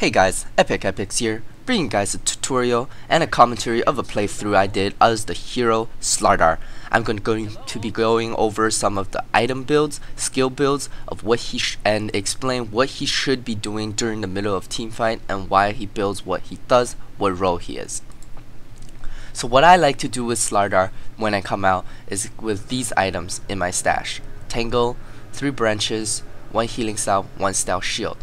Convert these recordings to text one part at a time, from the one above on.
Hey guys, EpicEpics here, bringing you guys a tutorial and a commentary of a playthrough I did as the hero Slardar. I'm going to be going over some of the item builds, skill builds of what and explain what he should be doing during the middle of teamfight and why he builds what he does, what role he is. So what I like to do with Slardar when I come out is with these items in my stash: Tangle, 3 branches, 1 healing salve, 1 stout shield.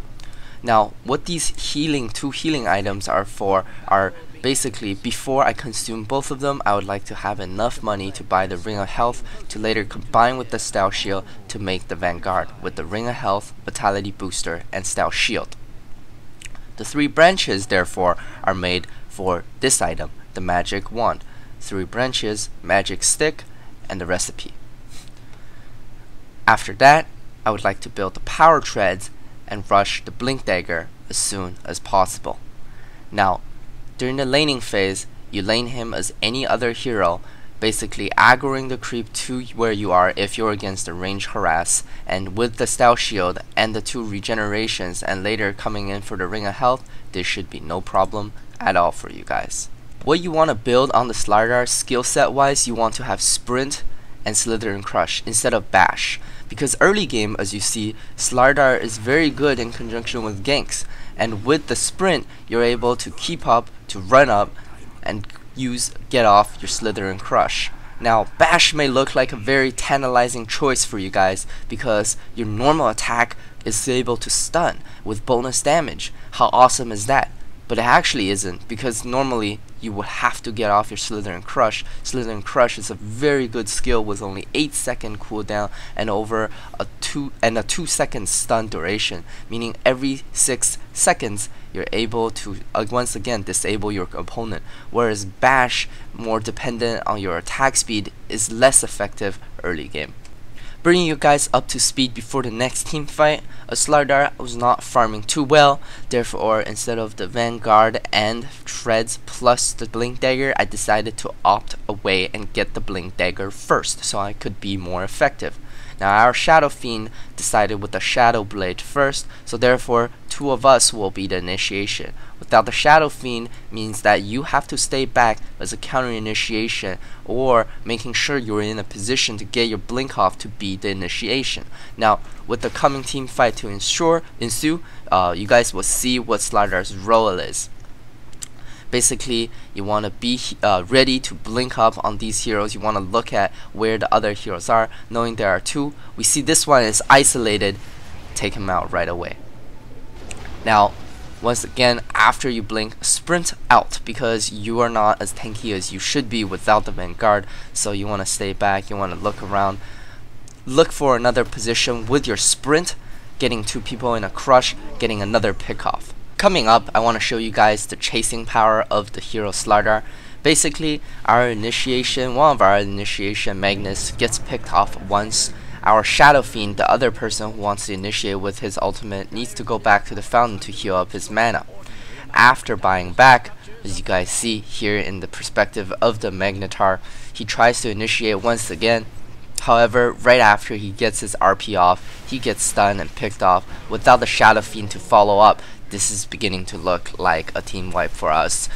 Now, what these two healing items are for are basically, before I consume both of them, I would like to have enough money to buy the Ring of Health to later combine with the Stout Shield to make the Vanguard with the Ring of Health, Vitality Booster, and Stout Shield. The 3 branches, therefore, are made for this item, the Magic Wand. 3 branches, Magic Stick, and the recipe. After that, I would like to build the Power Treads and rush the Blink Dagger as soon as possible. Now, during the laning phase, you lane him as any other hero, basically aggroing the creep to where you are if you're against the range harass, and with the Stout Shield and the 2 regenerations and later coming in for the Ring of Health, this should be no problem at all for you guys. What you want to build on the Slardar skill set wise, you want to have Sprint and Slither and Crush instead of Bash. Because early game, as you see, Slardar is very good in conjunction with ganks, and with the sprint you're able to keep up, to run up, and get off your Slither and Crush. Now, Bash may look like a very tantalizing choice for you guys because your normal attack is able to stun with bonus damage. How awesome is that? But it actually isn't, because normally you would have to get off your Slither and Crush. Slither and Crush is a very good skill with only 8-second cooldown and over a 2-second stun duration, meaning every 6 seconds you're able to once again disable your opponent, whereas Bash, more dependent on your attack speed, is less effective early game. Bringing you guys up to speed before the next team fight, Slardar was not farming too well, therefore instead of the Vanguard and Treads plus the Blink Dagger, I decided to opt away and get the Blink Dagger first so I could be more effective. Now our Shadow Fiend decided with the Shadow Blade first, so therefore 2 of us will be the initiation. Without the Shadow Fiend means that you have to stay back as a counter initiation, or making sure you're in a position to get your blink off to be the initiation. Now with the coming team fight to ensue, you guys will see what Slardar's role is. Basically, you want to be ready to blink up on these heroes. You want to look at where the other heroes are, knowing there are 2. We see this one is isolated, take him out right away. Now, once again, after you blink, sprint out, because you are not as tanky as you should be without the Vanguard, so you want to stay back, you want to look around, look for another position with your sprint, getting 2 people in a crush, getting another pick off. Coming up, I want to show you guys the chasing power of the hero Slardar. Basically, one of our initiation Magnus gets picked off once. Our Shadow Fiend, the other person who wants to initiate with his ultimate, needs to go back to the fountain to heal up his mana. After buying back, as you guys see here in the perspective of the Magnetar, he tries to initiate once again. However, right after he gets his RP off, he gets stunned and picked off without the Shadow Fiend to follow up. This is beginning to look like a team wipe for us.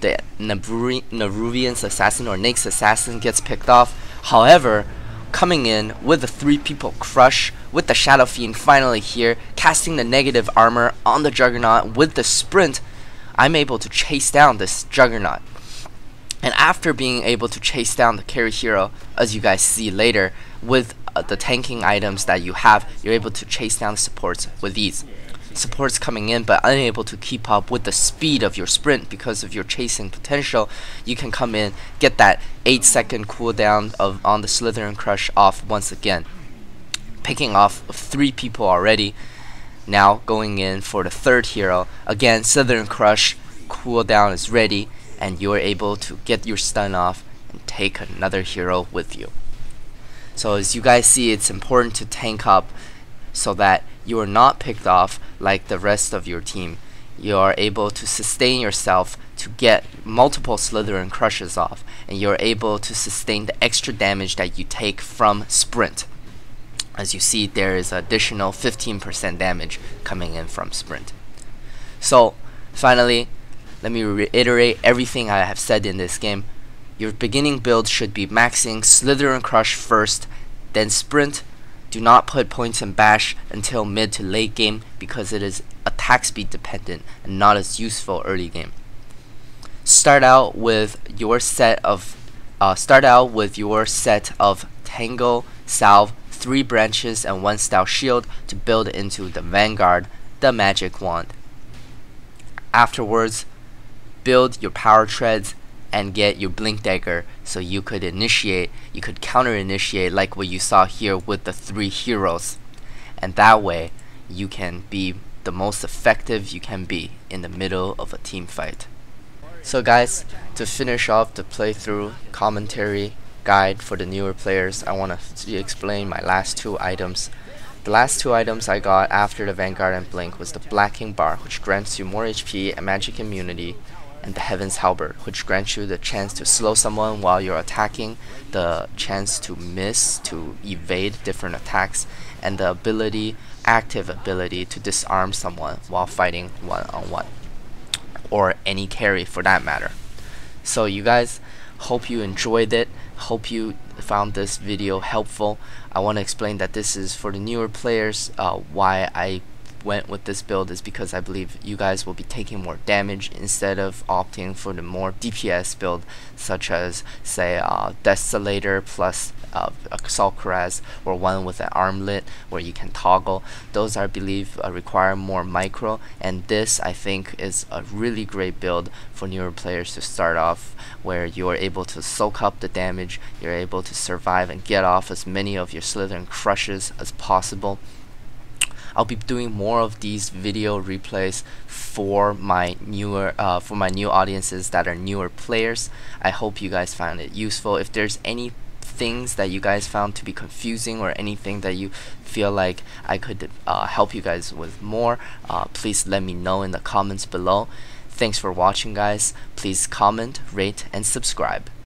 The Neruvian's assassin or Nake's assassin gets picked off. However, coming in with the 3 people crush, with the Shadow Fiend finally here, casting the negative armor on the Juggernaut with the sprint, I'm able to chase down this Juggernaut. And after being able to chase down the carry hero, as you guys see later, with the tanking items that you have, you're able to chase down the supports with these. Supports coming in but unable to keep up with the speed of your sprint because of your chasing potential. You can come in, get that 8-second cooldown on the Slither and Crush off once again, picking off 3 people already. Now going in for the 3rd hero, again Slither and Crush cooldown is ready, and you're able to get your stun off and take another hero with you. So as you guys see, it's important to tank up so that you are not picked off like the rest of your team. You are able to sustain yourself to get multiple Slither and Crushes off, and you're able to sustain the extra damage that you take from sprint. As you see, there is additional 15% damage coming in from sprint. So finally, let me reiterate everything I have said in this game. Your beginning build should be maxing Slither and Crush first, then Sprint. Do not put points in Bash until mid to late game because it is attack speed dependent and not as useful early game. Start out with your set of Tangle, Salve, 3 branches and 1 Stout Shield to build into the Vanguard, the Magic Wand. Afterwards, build your Power Treads and get your Blink Dagger so you could counter initiate like what you saw here with the 3 heroes, and that way you can be the most effective you can be in the middle of a team fight. So guys, to finish off the playthrough commentary guide for the newer players, I want to explain my last 2 items. The last 2 items I got after the Vanguard and Blink was the Blacking Bar, which grants you more HP and magic immunity, and the Heaven's Halberd, which grants you the chance to slow someone while you're attacking, the chance to miss, to evade different attacks, and the active ability to disarm someone while fighting one-on-one, or any carry for that matter. So you guys, hope you enjoyed it, hope you found this video helpful. I want to explain that this is for the newer players. Why I went with this build is because I believe you guys will be taking more damage instead of opting for the more DPS build, such as say Desolator plus Assault Cuirass, or one with an armlet where you can toggle. Those I believe require more micro, and this I think is a really great build for newer players to start off, where you are able to soak up the damage, you're able to survive and get off as many of your Slither and Crushes as possible. I'll be doing more of these video replays for my new audiences that are newer players. I hope you guys found it useful. If there's any things that you guys found to be confusing or anything that you feel like I could help you guys with more, please let me know in the comments below. Thanks for watching, guys. Please comment, rate, and subscribe.